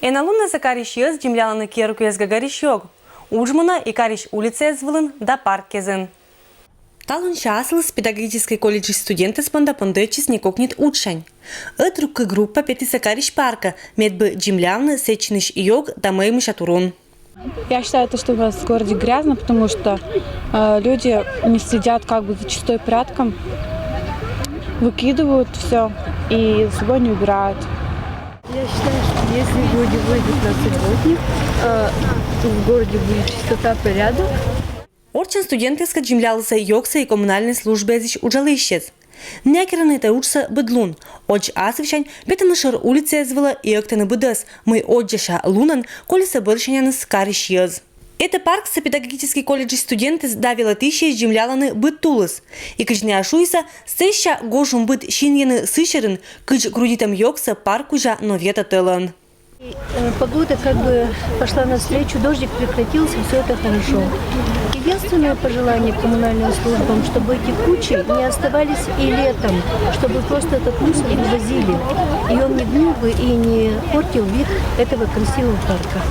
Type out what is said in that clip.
Эналунна закариш ез джимляланы керук езга гариш йог. Ужмана и кариш улица езвылын да парк кезен. Талын шасылс педагогический колледж студенты спанда пандечис не кокнет учень. Этрукка группа петиса кариш парка медбы джимлялны сечниш йог да мэймыш атурун. Я считаю, что у нас в городе грязно, потому что люди не следят за чистой порядком, выкидывают все и за собой не убирают. Я считаю, что если люди выйдут на субботник, в городе будет чистота, порядок. Орчен студентеска джимлялыса йогса и коммунальной службы здесь ужалыщец. Некераны это учится быдлун. Оч асвищань бетанышыр улице звала и актаны быдас. Мы отжаша лунан, коли соборщаняны скариш ез. Это парк со педагогический колледж студенты сдавила тысячи джимляланы быттулыс. И кыжне ашуйса сыща гожум быт шиньяны сыщерын, кыж грудитам йогса парк уже новета тылан. Погода пошла навстречу, дождик прекратился, все это хорошо. Единственное пожелание коммунальным службам, чтобы эти кучи не оставались и летом, чтобы просто этот мусор вывозили, и он не гнил бы и не портил вид этого красивого парка.